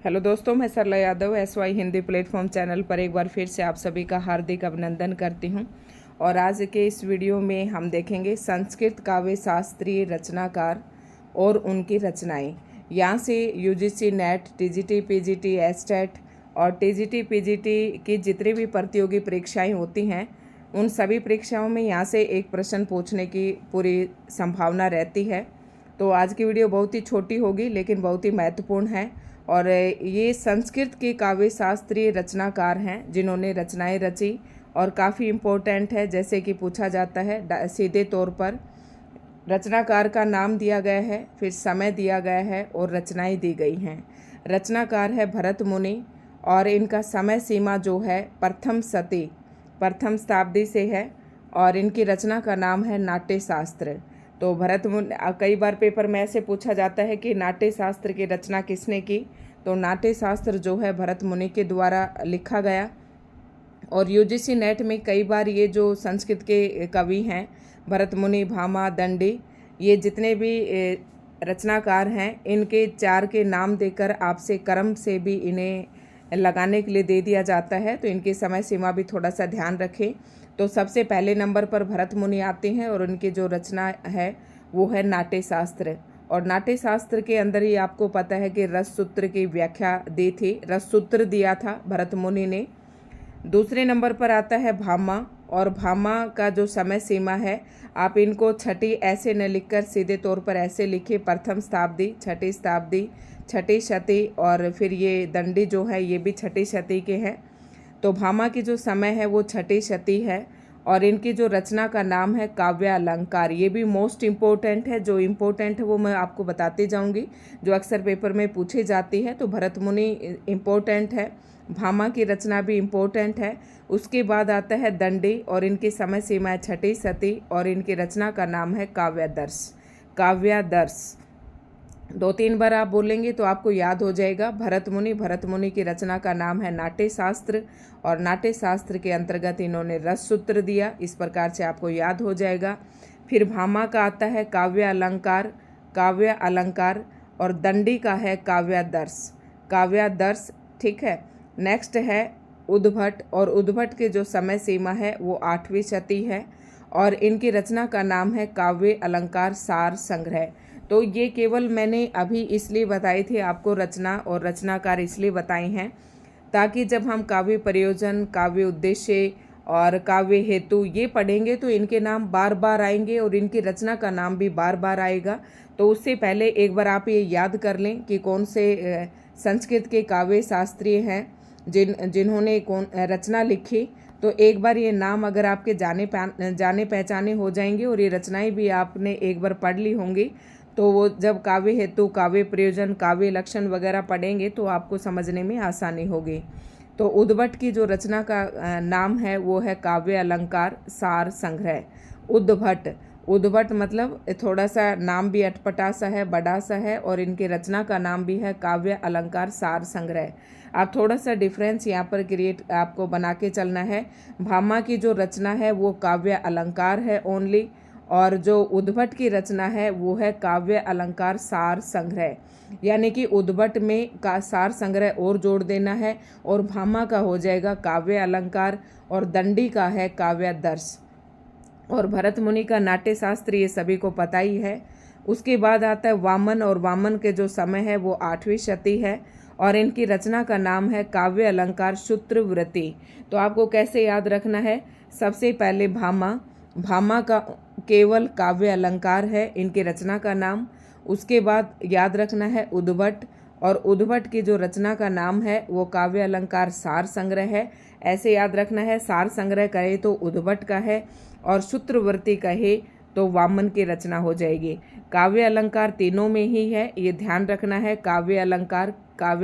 Hello दोस्तों, मैं Sarla Yadav SY Hindi platform channel पर एक बार फिर से आप सभी का हार्दिक अभिनंदन करती हूं। और आज के इस वीडियो में हम देखेंगे संस्कृत काव्य शास्त्रीय रचनाकार और उनकी रचनाएं। यहां से UGC net, TGT PGT estate और TGT PGT की जितनी भी प्रतियोगी परीक्षाएं होती हैं उन सभी परीक्षाओं में यहाँ से एक प्रश्न पूछने की पूरी संभावना रहती है। तो आज की वीडियो बहुत ही छोटी होगी लेकिन बहुत ही महत्वपूर्ण है। और ये संस्कृत के काव्य शास्त्रीय रचनाकार हैं जिन्होंने रचनाएं रची और काफ़ी इम्पोर्टेंट है। जैसे कि पूछा जाता है सीधे तौर पर रचनाकार का नाम दिया गया है, फिर समय दिया गया है और रचनाएं दी गई हैं। रचनाकार है भरत मुनि और इनका समय सीमा जो है प्रथम शताब्दी से है और इनकी रचना का नाम है नाट्य शास्त्र। तो भरत मुनि, कई बार पेपर में ऐसे पूछा जाता है कि नाट्य शास्त्र की रचना किसने की, तो नाट्य शास्त्र जो है भरत मुनि के द्वारा लिखा गया। और UGC नेट में कई बार ये जो संस्कृत के कवि हैं भरत मुनि, भामा, दंडी, ये जितने भी रचनाकार हैं इनके 4 के नाम देकर आपसे क्रम से भी इन्हें लगाने के लिए दे दिया जाता है। तो इनकी समय सीमा भी थोड़ा सा ध्यान रखें। तो सबसे पहले नंबर पर भरत मुनि आते हैं और उनकी जो रचना है वो है नाट्य शास्त्र। और नाट्य शास्त्र के अंदर ही आपको पता है कि रस सूत्र की व्याख्या दी थी, रस सूत्र दिया था भरत मुनि ने। दूसरे नंबर पर आता है भामा, और भामा का जो समय सीमा है आप इनको छठी ऐसे न लिखकर सीधे तौर पर ऐसे लिखिए, प्रथम शताब्दी, छठी शताब्दी, छठी शती, और फिर ये दंडी जो है ये भी छठी शती के हैं। तो भामा की जो समय है वो छठी शती है और इनकी जो रचना का नाम है काव्य अलंकार। ये भी मोस्ट इम्पोर्टेंट है, जो इम्पोर्टेंट है वो मैं आपको बताती जाऊंगी, जो अक्सर पेपर में पूछी जाती है। तो भरत मुनि इम्पोर्टेंट है, भामा की रचना भी इम्पोर्टेंट है। उसके बाद आता है दंडी और इनकी समय सीमा है छठी शती और इनकी रचना का नाम है काव्यादर्श। 2-3 बार आप बोलेंगे तो आपको याद हो जाएगा। भरत मुनि की रचना का नाम है नाट्य शास्त्र और नाट्य शास्त्र के अंतर्गत इन्होंने रस सूत्र दिया, इस प्रकार से आपको याद हो जाएगा। फिर भामा का आता है काव्य अलंकार और दंडी का है काव्यादर्श, ठीक है। नेक्स्ट है उद्भट, और उद्भट के जो समय सीमा है वो 8वीं शती है और इनकी रचना का नाम है काव्य अलंकार सार संग्रह। तो ये केवल मैंने अभी इसलिए बताई थी आपको, रचना और रचनाकार इसलिए बताए हैं ताकि जब हम काव्य प्रयोजन, काव्य उद्देश्य और काव्य हेतु ये पढ़ेंगे तो इनके नाम बार बार आएंगे और इनकी रचना का नाम भी बार बार आएगा। तो उससे पहले एक बार आप ये याद कर लें कि कौन से संस्कृत के काव्य शास्त्री हैं जिन्होंने कौन रचना लिखी। तो एक बार ये नाम अगर आपके जाने पहचाने हो जाएंगे और ये रचनाएं भी आपने एक बार पढ़ ली होंगी तो वो जब काव्य हेतु, काव्य प्रयोजन, काव्य लक्षण वगैरह पढ़ेंगे तो आपको समझने में आसानी होगी। तो उद्भट की जो रचना का नाम है वो है काव्य अलंकार सार संग्रह। उद्भट मतलब थोड़ा सा नाम भी अटपटा सा है, बड़ा सा है, और इनकी रचना का नाम भी है काव्य अलंकार सार संग्रह। आप थोड़ा सा डिफरेंस यहाँ पर क्रिएट आपको बना के चलना है। भामा की जो रचना है वो काव्य अलंकार है ओनली, और जो उद्भट की रचना है वो है काव्य अलंकार सार संग्रह। यानी कि उद्भट में का सार संग्रह और जोड़ देना है और भामा का हो जाएगा काव्य अलंकार और दंडी का है काव्यादर्श। और भरत मुनि का नाट्य शास्त्र ये सभी को पता ही है। उसके बाद आता है वामन, और वामन के जो समय है वो 8वीं शती है और इनकी रचना का नाम है काव्य अलंकार शुत्रवृत्ति। तो आपको कैसे याद रखना है, सबसे पहले भामा का केवल काव्य अलंकार है इनकी रचना का नाम। उसके बाद याद रखना है उद्भट, और उद्भट की जो रचना का नाम है वो काव्य अलंकार सार संग्रह है। ऐसे याद रखना है, सार संग्रह कहे तो उद्भट का है और सूत्रवृत्ति कहे तो वामन की रचना हो जाएगी। काव्य अलंकार तीनों में ही है, ये ध्यान रखना है। काव्य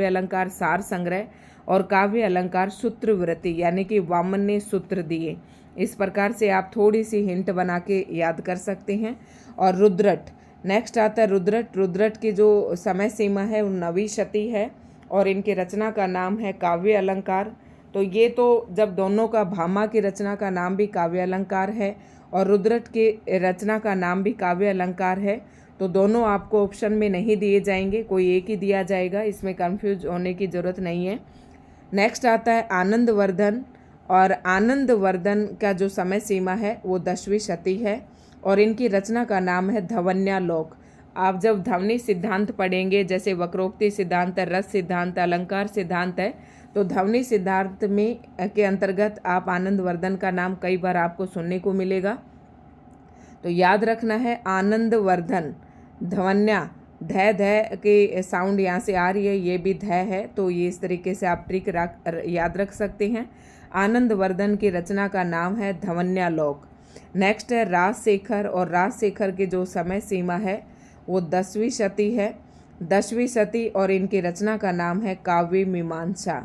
अलंकार सार संग्रह और काव्य अलंकार सूत्रवृत्ति, यानी कि वामन ने सूत्र दिए। इस प्रकार से आप थोड़ी सी हिंट बना के याद कर सकते हैं। और रुद्रट, नेक्स्ट आता है रुद्रट की जो समय सीमा है वो 9वीं शती है और इनकी रचना का नाम है काव्य अलंकार। तो ये तो जब दोनों का, भामा की रचना का नाम भी काव्य अलंकार है और रुद्रट की रचना का नाम भी काव्य अलंकार है, तो दोनों आपको ऑप्शन में नहीं दिए जाएंगे, कोई एक ही दिया जाएगा, इसमें कंफ्यूज होने की ज़रूरत नहीं है। नेक्स्ट आता है आनंदवर्धन, और आनंदवर्धन का जो समय सीमा है वो 10वीं शती है और इनकी रचना का नाम है ध्वन्यालोक। आप जब ध्वनि सिद्धांत पढ़ेंगे, जैसे वक्रोक्ति सिद्धांत है, रस सिद्धांत, अलंकार सिद्धांत है, तो ध्वनि सिद्धांत में के अंतर्गत आप आनंदवर्धन का नाम कई बार आपको सुनने को मिलेगा। तो याद रखना है आनंदवर्धन, ध्वन्या, ध के साउंड यहाँ से आ रही है, ये भी ध है, तो ये इस तरीके से आप ट्रिक याद रख सकते हैं। आनंदवर्धन की रचना का नाम है ध्वन्यालोक। नेक्स्ट है राजशेखर, और राजशेखर की जो समय सीमा है वो 10वीं शती है, 10वीं शती, और इनकी रचना का नाम है काव्य मीमांसा,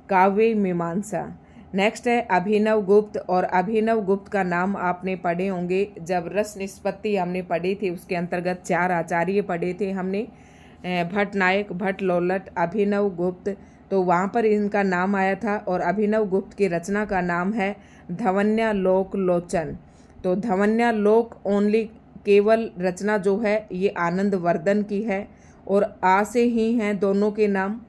काव्य मीमांसा। नेक्स्ट है अभिनव गुप्त, और अभिनव गुप्त का नाम आपने पढ़े होंगे जब रस निष्पत्ति हमने पढ़ी थी, उसके अंतर्गत 4 आचार्य पढ़े थे हमने, भट्ट नायक, भट्ट लोलट, अभिनव गुप्त, तो वहाँ पर इनका नाम आया था। और अभिनव गुप्त की रचना का नाम है ध्वन्यालोक लोचन। तो ध्वन्यालोक ओनली, केवल रचना जो है ये आनंदवर्धन की है, और आ से ही हैं दोनों के नाम।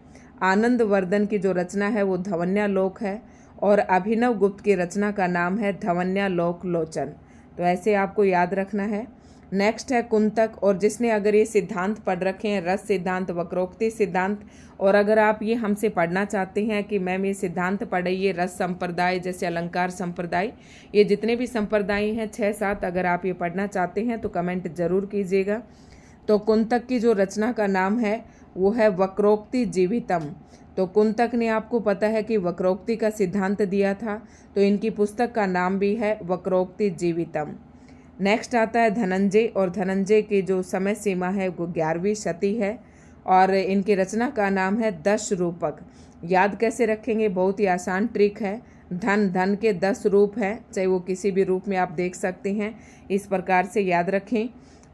आनंदवर्धन की जो रचना है वो ध्वन्यालोक है, और अभिनव गुप्त की रचना का नाम है ध्वन्यालोक लोचन। तो ऐसे आपको याद रखना है। नेक्स्ट है कुंतक, और जिसने अगर ये सिद्धांत पढ़ रखे हैं, रस सिद्धांत, वक्रोक्ति सिद्धांत, और अगर आप ये हमसे पढ़ना चाहते हैं कि मैम ये सिद्धांत पढ़िए, रस संप्रदाय जैसे अलंकार संप्रदाय, ये जितने भी संप्रदाय हैं 6-7, अगर आप ये पढ़ना चाहते हैं तो कमेंट जरूर कीजिएगा। तो कुंतक की जो रचना का नाम है वो है वक्रोक्ति जीवितम। तो कुंतक ने, आपको पता है कि वक्रोक्ति का सिद्धांत दिया था, तो इनकी पुस्तक का नाम भी है वक्रोक्ति जीवितम। नेक्स्ट आता है धनंजय, और धनंजय की जो समय सीमा है वो 11वीं शती है, और इनकी रचना का नाम है 10 रूपक। याद कैसे रखेंगे, बहुत ही आसान ट्रिक है। धन के 10 रूप हैं, चाहे वो किसी भी रूप में आप देख सकते हैं, इस प्रकार से याद रखें।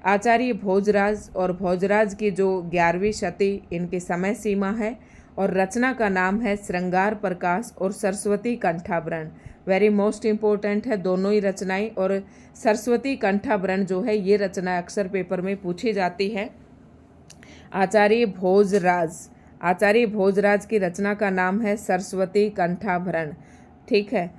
आचार्य भोजराज, और भोजराज की जो 11वीं शती इनकी समय सीमा है, और रचना का नाम है श्रृंगार प्रकाश और Saraswati Kanthabharana. Very most important है दोनों ही रचनाएं, और सरस्वती कंठाभरण जो है ये रचना अक्सर पेपर में पूछी जाती है। आचार्य भोजराज, आचार्य भोजराज की रचना का नाम है सरस्वती कंठाभरण। ठीक है।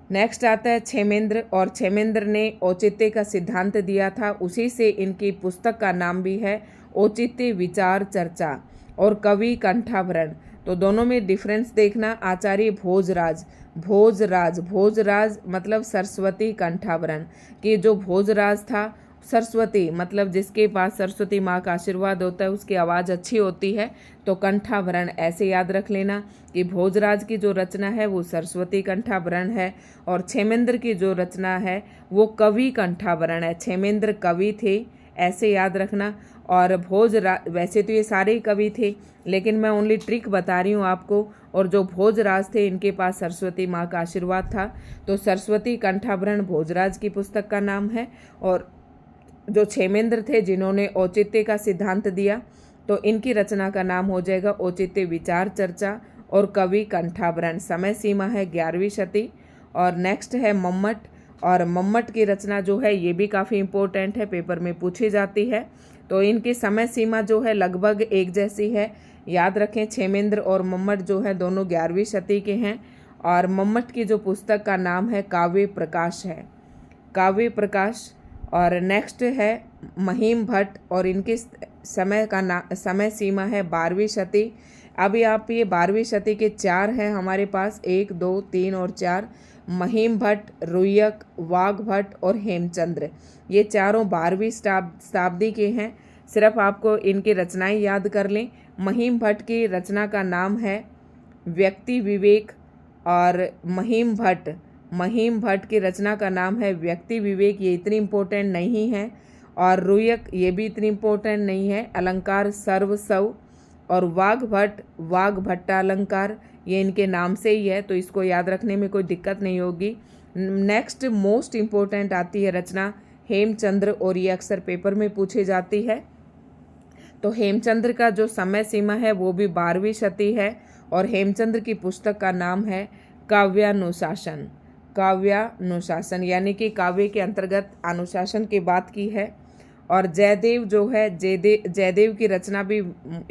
नेक्स्ट आता है क्षेमेंद्र, और क्षेमेंद्र ने औचित्य का सिद्धांत दिया था, उसी से इनकी पुस्तक का नाम भी है औचित्य विचार चर्चा और कवि कंठाभरण। तो दोनों में डिफरेंस देखना। आचार्य भोजराज, भोजराज, भोजराज मतलब सरस्वती कंठाभरण, कि जो भोजराज था, सरस्वती मतलब जिसके पास सरस्वती माँ का आशीर्वाद होता है, उसकी आवाज़ अच्छी होती है, तो कंठाभरण ऐसे याद रख लेना कि भोजराज की जो रचना है वो सरस्वती कंठाभरण है, और क्षेमेंद्र की जो रचना है वो कवि कंठाभरण है। क्षेमेंद्र कवि थे, ऐसे याद रखना। और भोजराज, वैसे तो ये सारे ही कवि थे, लेकिन मैं ओनली ट्रिक बता रही हूँ आपको। और जो भोजराज थे इनके पास सरस्वती माँ का आशीर्वाद था, तो सरस्वती कंठाभरण भोजराज की पुस्तक का नाम है। और जो क्षेमेंद्र थे जिन्होंने औचित्य का सिद्धांत दिया, तो इनकी रचना का नाम हो जाएगा औचित्य विचार चर्चा और कवि कंठाभरण। समय सीमा है 11वीं शती। और नेक्स्ट है मम्मट, और मम्मट की रचना जो है ये भी काफ़ी इम्पोर्टेंट है, पेपर में पूछी जाती है। तो इनकी समय सीमा जो है लगभग एक जैसी है, याद रखें। क्षेमेंद्र और मम्मट जो है दोनों 11वीं शती के हैं, और मम्मट की जो पुस्तक का नाम है काव्य प्रकाश है, काव्य प्रकाश। और नेक्स्ट है महिम भट्ट, और इनके समय सीमा है 12वीं शती। अभी आप ये 12वीं शती के 4 हैं हमारे पास, 1, 2, 3 और 4, महिम भट्ट, रुयक, वाघ भट्ट और हेमचंद्र। ये चारों 12वीं शताब्दी के हैं। सिर्फ आपको इनकी रचनाएं याद कर लें। महिम भट्ट की रचना का नाम है व्यक्ति विवेक, और महिम भट्ट की रचना का नाम है व्यक्ति विवेक, ये इतनी इम्पोर्टेंट नहीं है। और रुयक, ये भी इतनी इम्पोर्टेंट नहीं है। अलंकार सर्वस्व, और वाघ भट्टालंकार, ये इनके नाम से ही है, तो इसको याद रखने में कोई दिक्कत नहीं होगी। नेक्स्ट मोस्ट इम्पोर्टेंट आती है रचना हेमचंद्र, और ये अक्सर पेपर में पूछी जाती है। तो हेमचंद्र का जो समय सीमा है वो भी 12वीं शती है, और हेमचंद्र की पुस्तक का नाम है काव्यानुशासन, काव्यानुशासन, यानी कि काव्य के अंतर्गत अनुशासन की बात की है। और जयदेव जो है, जयदेव की रचना भी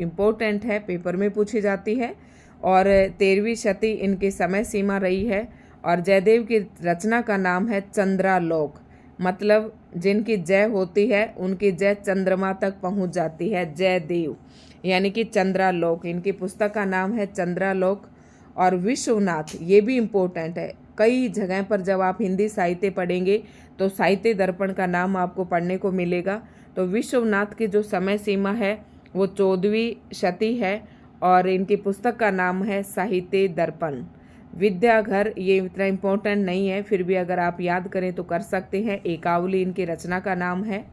इम्पोर्टेंट है, पेपर में पूछी जाती है। और 13वीं शती इनकी समय सीमा रही है। और जयदेव की रचना का नाम है चंद्रालोक, मतलब जिनकी जय होती है उनकी जय चंद्रमा तक पहुंच जाती है, जयदेव यानी कि चंद्रालोक। इनकी पुस्तक का नाम है चंद्रालोक। और विश्वनाथ, ये भी इम्पोर्टेंट है, कई जगह पर जब आप हिंदी साहित्य पढ़ेंगे तो साहित्य दर्पण का नाम आपको पढ़ने को मिलेगा। तो विश्वनाथ की जो समय सीमा है वो 14वीं शती है और इनकी पुस्तक का नाम है साहित्य दर्पण। विद्याघर ये इतना इम्पोर्टेंट नहीं है, फिर भी अगर आप याद करें तो कर सकते हैं। एकावली इनकी रचना का नाम है।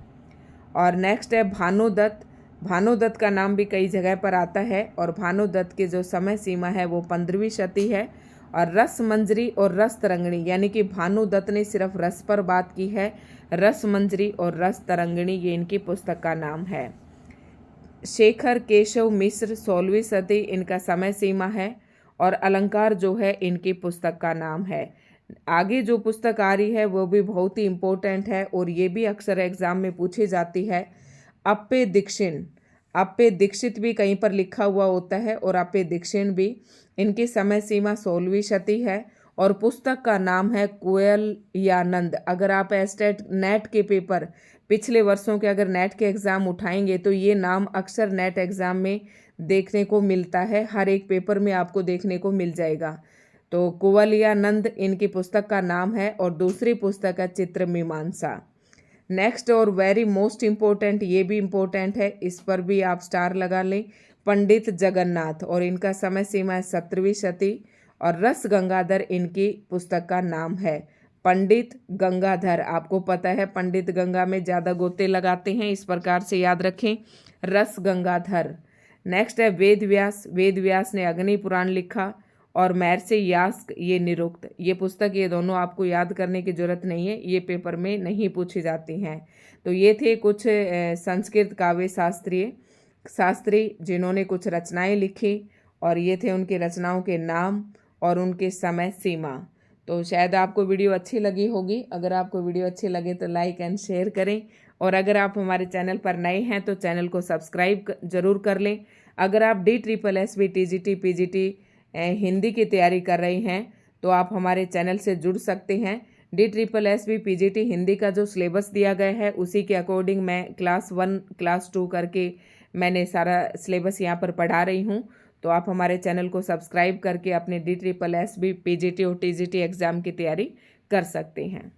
और नेक्स्ट है भानुदत्त। भानुदत्त का नाम भी कई जगह पर आता है और भानुदत्त की जो समय सीमा है वो 15वीं शती है। और रस मंजरी और रस तरंगिणी, यानी कि भानुदत्त ने सिर्फ रस पर बात की है, रस मंजरी और रस तरंगिणी ये इनकी पुस्तक का नाम है। शेखर केशव मिश्र 16वीं सदी इनका समय सीमा है। और अलंकार जो है इनकी पुस्तक का नाम है। आगे जो पुस्तक आ रही है वो भी बहुत ही इम्पोर्टेंट है और ये भी अक्सर एग्जाम में पूछी जाती है। अप्पे दीक्षिण, अप्पे दीक्षित भी कहीं पर लिखा हुआ होता है और अप्पे दीक्षिण भी। इनकी समय सीमा 16वीं शती है और पुस्तक का नाम है कुवलयानंद। अगर आप एस्टेट नेट के पेपर पिछले वर्षों के अगर नेट के एग्ज़ाम उठाएंगे तो ये नाम अक्सर नेट एग्ज़ाम में देखने को मिलता है, हर एक पेपर में आपको देखने को मिल जाएगा। तो कुवलयानंद इनकी पुस्तक का नाम है और दूसरी पुस्तक है चित्रमीमांसा। नेक्स्ट और वेरी मोस्ट इम्पोर्टेंट, ये भी इम्पोर्टेंट है, इस पर भी आप स्टार लगा लें, पंडित जगन्नाथ, और इनका समय सीमा है 17वीं शती। और रस गंगाधर इनकी पुस्तक का नाम है। पंडित गंगाधर, आपको पता है पंडित गंगा में ज़्यादा गोते लगाते हैं, इस प्रकार से याद रखें, रस गंगाधर। नेक्स्ट है वेद व्यास। वेद व्यास ने अग्नि पुराण लिखा और महर्षि यास्क ये निरुक्त। ये पुस्तक, ये दोनों आपको याद करने की जरूरत नहीं है, ये पेपर में नहीं पूछी जाती हैं। तो ये थे कुछ संस्कृत काव्य शास्त्री जिन्होंने कुछ रचनाएं लिखी और ये थे उनकी रचनाओं के नाम और उनके समय सीमा। तो शायद आपको वीडियो अच्छी लगी होगी। अगर आपको वीडियो अच्छी लगे तो लाइक एंड शेयर करें और अगर आप हमारे चैनल पर नए हैं तो चैनल को सब्सक्राइब जरूर कर लें। अगर आप DSSB TGT PGT हिंदी की तैयारी कर रहे हैं तो आप हमारे चैनल से जुड़ सकते हैं। DSSB PGT हिंदी का जो सिलेबस दिया गया है उसी के अकॉर्डिंग मैं क्लास 1 क्लास 2 करके मैंने सारा सिलेबस यहाँ पर पढ़ा रही हूँ। तो आप हमारे चैनल को सब्सक्राइब करके अपने DSSB PGT और TGT एग्ज़ाम की तैयारी कर सकते हैं।